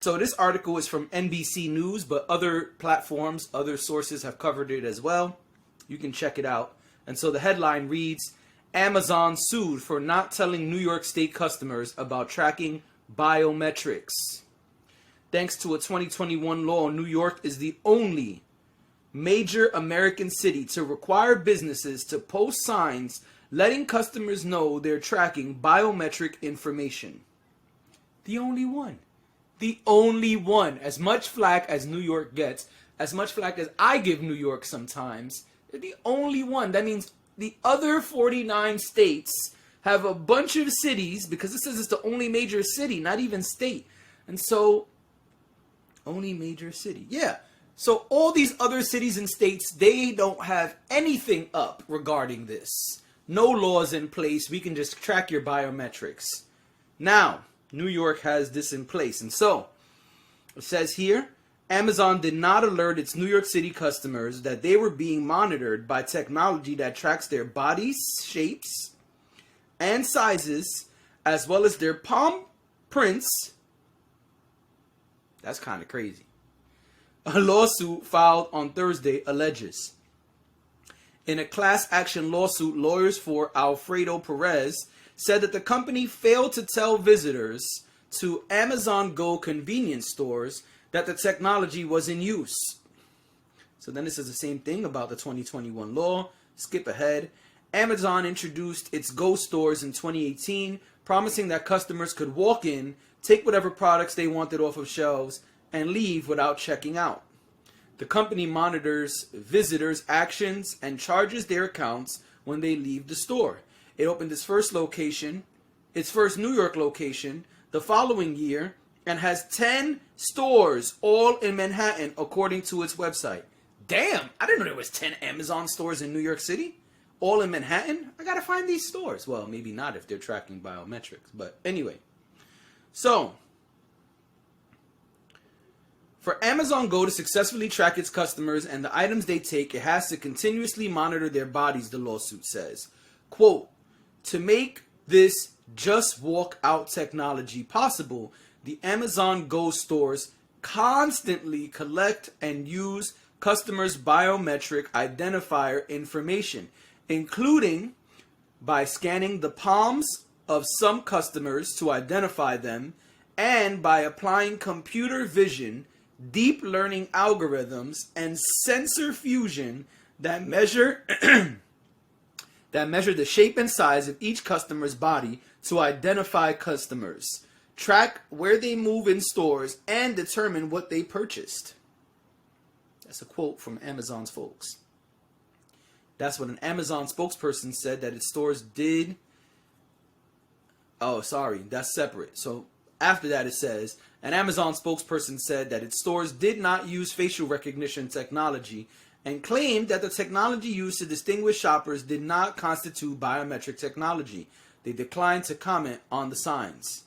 So this article is from NBC News, but other platforms, other sources have covered it as well. You can check it out. And so the headline reads, Amazon sued for not telling New York State customers about tracking biometrics. Thanks to a 2021 law, New York is the only major American city to require businesses to post signs letting customers know they're tracking biometric information. The only one. The only one. As much flack as New York gets, as much flack as I give New York sometimes, they're the only one. That means the other 49 states have a bunch of cities, because it says it's the only major city, not even state. And so, only major city. Yeah. So all these other cities and states, they don't have anything up regarding this. No laws in place. We can just track your biometrics. Now, New York has this in place. And so, it says here, Amazon did not alert its New York City customers that they were being monitored by technology that tracks their bodies, shapes, and sizes, as well as their palm prints. That's kind of crazy. A lawsuit filed on Thursday alleges. In a class action lawsuit, lawyers for Alfredo Perez said that the company failed to tell visitors to Amazon Go convenience stores that the technology was in use. So then this is the same thing about the 2021 law. Skip ahead. Amazon introduced its Go stores in 2018, promising that customers could walk in, take whatever products they wanted off of shelves, and leave without checking out. The company monitors visitors' actions and charges their accounts when they leave the store. It opened its first New York location, the following year, and has 10 stores, all in Manhattan, according to its website. Damn, I didn't know there was 10 Amazon stores in New York City, all in Manhattan. I gotta find these stores. Well, maybe not if they're tracking biometrics, but anyway. So, for Amazon Go to successfully track its customers and the items they take, it has to continuously monitor their bodies, the lawsuit says. Quote, to make this just walk out technology possible, the Amazon Go stores constantly collect and use customers' biometric identifier information, including by scanning the palms of some customers to identify them and by applying computer vision, deep learning algorithms, and sensor fusion that measure the shape and size of each customer's body to identify customers, track where they move in stores, and determine what they purchased. That's a quote from Amazon's folks. That's what an Amazon spokesperson said, that its stores did. Oh, sorry, that's separate. So after that it says, an Amazon spokesperson said that its stores did not use facial recognition technology and claimed that the technology used to distinguish shoppers did not constitute biometric technology. They declined to comment on the signs.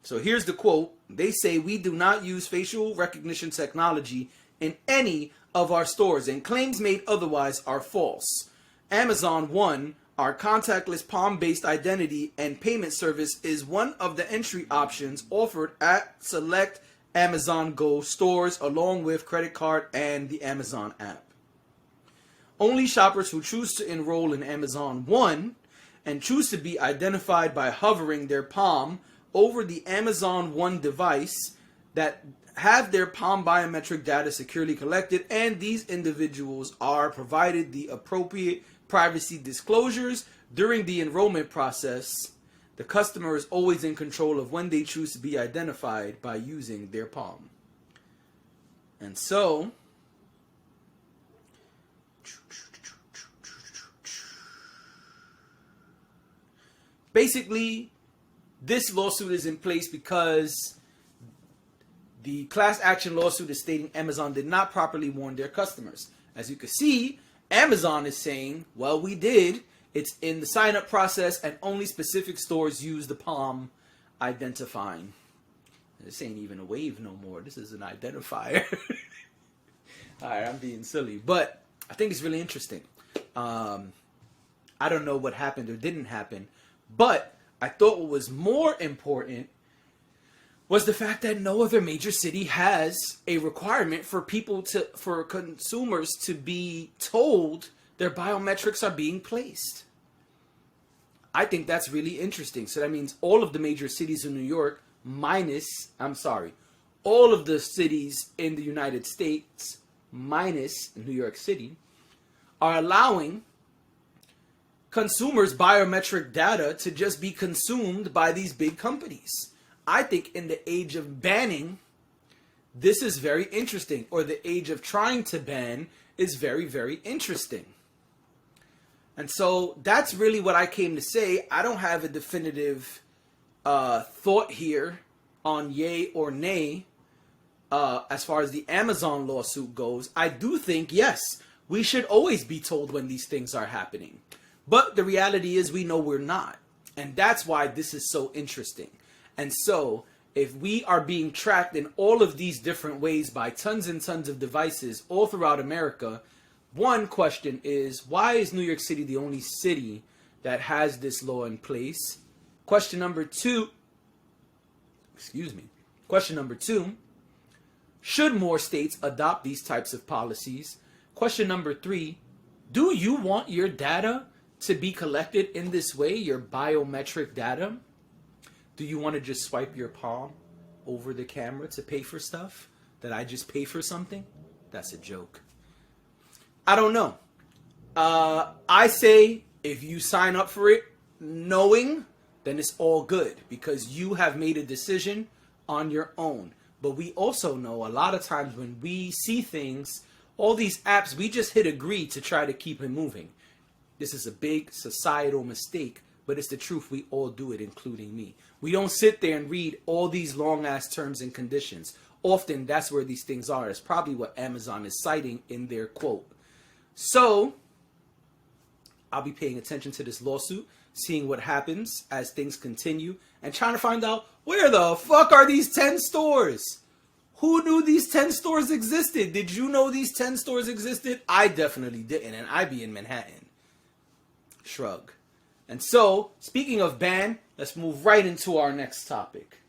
So here's the quote. They say, we do not use facial recognition technology in any of our stores, and claims made otherwise are false. Amazon One, our contactless palm-based identity and payment service, is one of the entry options offered at select Amazon Go stores, along with credit card and the Amazon app. Only shoppers who choose to enroll in Amazon One and choose to be identified by hovering their palm over the Amazon One device that have their palm biometric data securely collected, and these individuals are provided the appropriate privacy disclosures during the enrollment process. The customer is always in control of when they choose to be identified by using their palm. And so, basically, this lawsuit is in place because the class action lawsuit is stating Amazon did not properly warn their customers. As you can see, Amazon is saying, well, we did. It's in the sign-up process, and only specific stores use the palm identifying. This ain't even a wave no more. This is an identifier. All right, I'm being silly, but I think it's really interesting. I don't know what happened or didn't happen, but I thought what was more important was the fact that no other major city has a requirement for for consumers to be told their biometrics are being placed. I think that's really interesting. So that means all of the major cities in New York all of the cities in the United States minus New York City are allowing consumers' biometric data to just be consumed by these big companies. I think in the age of banning, this is very interesting, or the age of trying to ban is very, very interesting. And so that's really what I came to say. I don't have a definitive thought here on yay or nay as far as the Amazon lawsuit goes. I do think, yes, we should always be told when these things are happening. But the reality is we know we're not. And that's why this is so interesting. And so if we are being tracked in all of these different ways by tons and tons of devices all throughout America, one question is, why is New York City the only city that has this law in place? Question number two, should more states adopt these types of policies? Question number three, do you want your data to be collected in this way, your biometric data? Do you want to just swipe your palm over the camera to pay for stuff? That I just pay for something? That's a joke. I don't know. I say if you sign up for it knowing, then it's all good because you have made a decision on your own. But we also know a lot of times when we see things, all these apps, we just hit agree to try to keep it moving. This is a big societal mistake, but it's the truth. We all do it, including me. We don't sit there and read all these long-ass terms and conditions. Often, that's where these things are. It's probably what Amazon is citing in their quote. So, I'll be paying attention to this lawsuit, seeing what happens as things continue, and trying to find out, where the fuck are these 10 stores? Who knew these 10 stores existed? Did you know these 10 stores existed? I definitely didn't, and I be in Manhattan. Shrug. And so, speaking of ban, let's move right into our next topic.